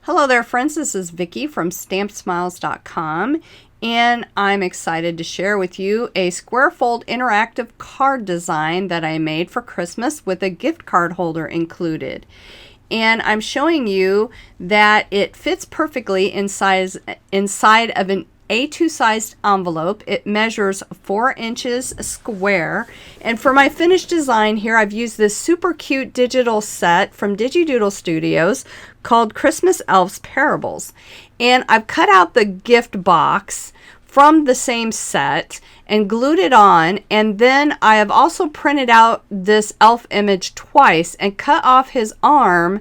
Hello there, friends. This is Vicki from StampedSmiles.com, and I'm excited to share with you a square fold interactive card design that I made for Christmas with a gift card holder included. And I'm showing you that it fits perfectly inside of an A2 sized envelope. It measures 4 inches square. And for my finished design here, I've used this super cute digital set from DigiDoodle Studios called Christmas Elves Parables. And I've cut out the gift box from the same set and glued it on, and then I have also printed out this elf image twice and cut off his arm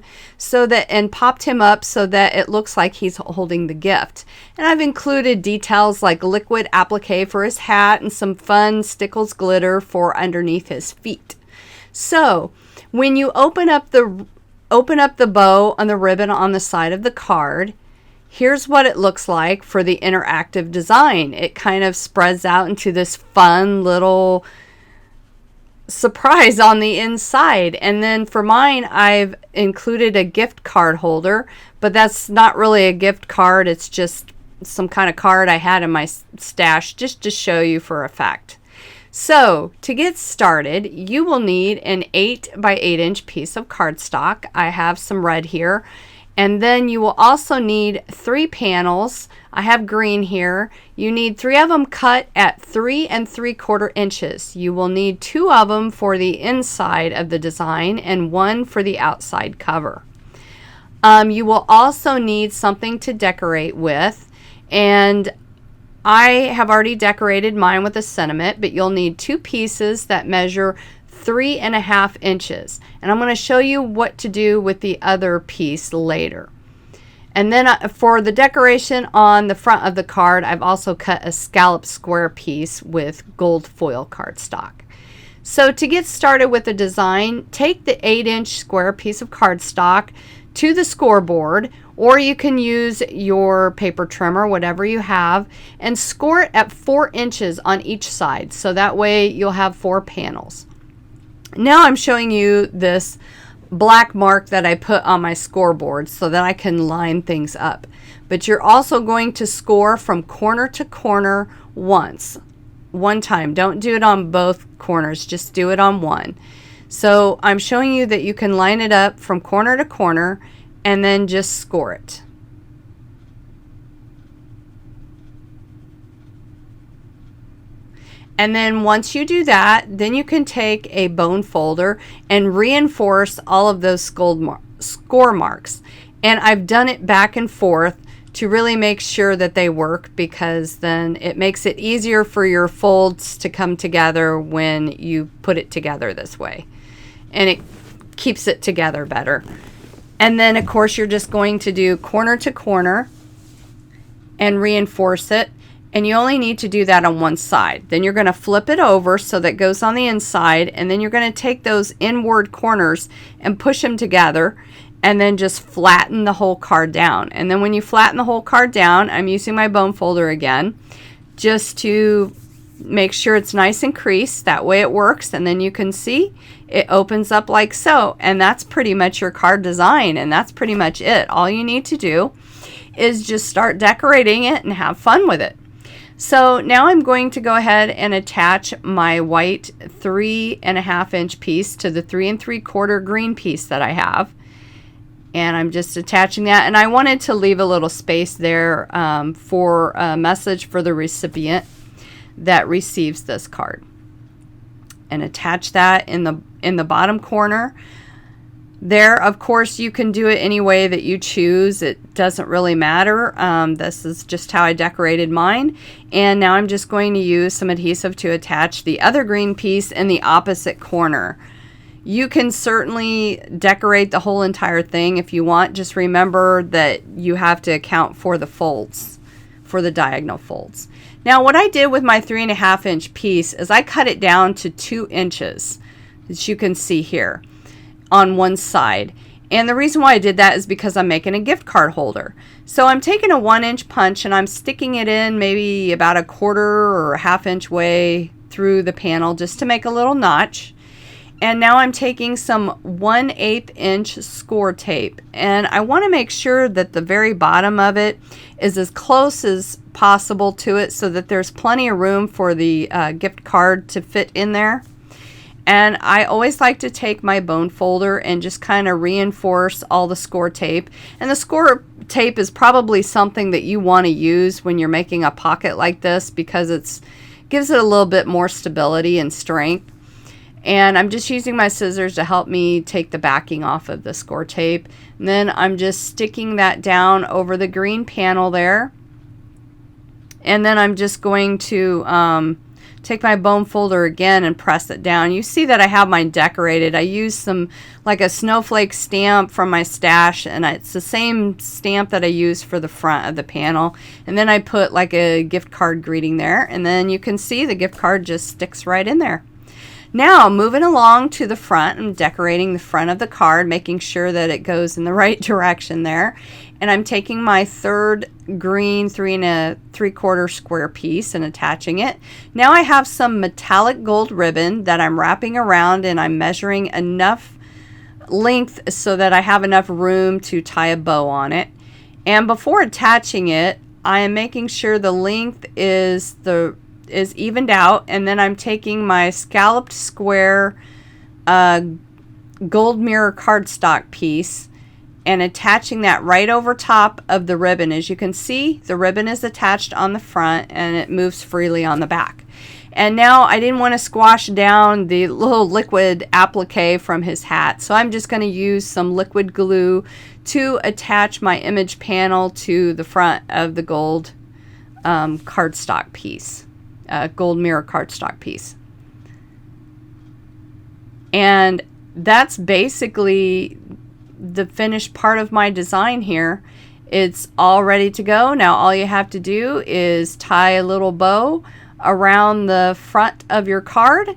and popped him up so that it looks like he's holding the gift. And I've included details like liquid applique for his hat and some fun Stickles glitter for underneath his feet. So when you open up the bow on the ribbon on the side of the card, here's what it looks like for the interactive design. It kind of spreads out into this fun little surprise on the inside. And then for mine, I've included a gift card holder, but that's not really a gift card. It's just some kind of card I had in my stash just to show you for effect. So to get started, you will need an 8 by 8 inch piece of cardstock. I have some red here. And then you will also need 3 panels. I have green here. You need 3 of them cut at 3 3/4 inches. You will need 2 of them for the inside of the design and 1 for the outside cover. You will also need something to decorate with, and I have already decorated mine with a sentiment, but you'll need 2 pieces that measure 3.5 inches, and I'm going to show you what to do with the other piece later. And then for the decoration on the front of the card, I've also cut a scallop square piece with gold foil cardstock. So to get started with the design, take the 8-inch square piece of cardstock to the scoreboard, or you can use your paper trimmer, whatever you have, and score it at 4 inches on each side, so that way you'll have 4 panels. Now I'm showing you this black mark that I put on my scoreboard so that I can line things up. But you're also going to score from corner to corner one time. Don't do it on both corners, just do it on one. So I'm showing you that you can line it up from corner to corner and then just score it. And then once you do that, then you can take a bone folder and reinforce all of those score marks. And I've done it back and forth to really make sure that they work, because then it makes it easier for your folds to come together when you put it together this way. And it keeps it together better. And then of course you're just going to do corner to corner and reinforce it. And you only need to do that on one side. Then you're going to flip it over so that it goes on the inside, and then you're going to take those inward corners and push them together, and then just flatten the whole card down. And then when you flatten the whole card down, I'm using my bone folder again just to make sure it's nice and creased. That way it works, and then you can see it opens up like so. And that's pretty much your card design, and that's pretty much it. All you need to do is just start decorating it and have fun with it. So now I'm going to go ahead and attach my white 3.5 inch piece to the 3 3/4 green piece that I have. And I'm just attaching that. And I wanted to leave a little space there for a message for the recipient that receives this card. And attach that in the bottom corner. There, of course, you can do it any way that you choose. It doesn't really matter. This is just how I decorated mine. And now I'm just going to use some adhesive to attach the other green piece in the opposite corner. You can certainly decorate the whole entire thing if you want. Just remember that you have to account for the folds, for the diagonal folds. Now what I did with my 3.5 inch piece is I cut it down to 2 inches, as you can see here, on one side. And the reason why I did that is because I'm making a gift card holder. So I'm taking a 1-inch punch and I'm sticking it in maybe about 1/4 or 1/2 inch way through the panel just to make a little notch. And now I'm taking some 1/8 inch score tape, and I want to make sure that the very bottom of it is as close as possible to it so that there's plenty of room for the gift card to fit in there. And I always like to take my bone folder and just kind of reinforce all the score tape. And the score tape is probably something that you want to use when you're making a pocket like this, because it gives it a little bit more stability and strength. And I'm just using my scissors to help me take the backing off of the score tape. And then I'm just sticking that down over the green panel there. And then I'm just going to take my bone folder again and press it down. You see that I have mine decorated. I used some, like a snowflake stamp from my stash, and it's the same stamp that I used for the front of the panel. And then I put like a gift card greeting there, and then you can see the gift card just sticks right in there. Now, moving along to the front, I'm decorating the front of the card, making sure that it goes in the right direction there. And I'm taking my third green 3 3/4 square piece and attaching it. Now I have some metallic gold ribbon that I'm wrapping around, and I'm measuring enough length so that I have enough room to tie a bow on it. And before attaching it, I am making sure the length is evened out, and then I'm taking my scalloped square gold mirror cardstock piece and attaching that right over top of the ribbon. As you can see, the ribbon is attached on the front and it moves freely on the back. And now I didn't want to squash down the little liquid applique from his hat, so I'm just going to use some liquid glue to attach my image panel to the front of the gold cardstock piece. Gold mirror cardstock piece. And that's basically the finished part of my design here. It's all ready to go. Now all you have to do is tie a little bow around the front of your card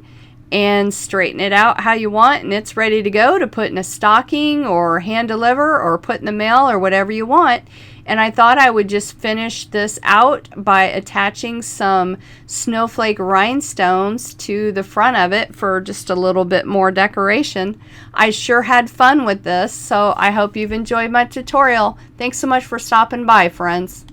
and straighten it out how you want, and it's ready to go to put in a stocking or hand deliver or put in the mail or whatever you want. And I thought I would just finish this out by attaching some snowflake rhinestones to the front of it for just a little bit more decoration. I sure had fun with this, so I hope you've enjoyed my tutorial. Thanks so much for stopping by, friends.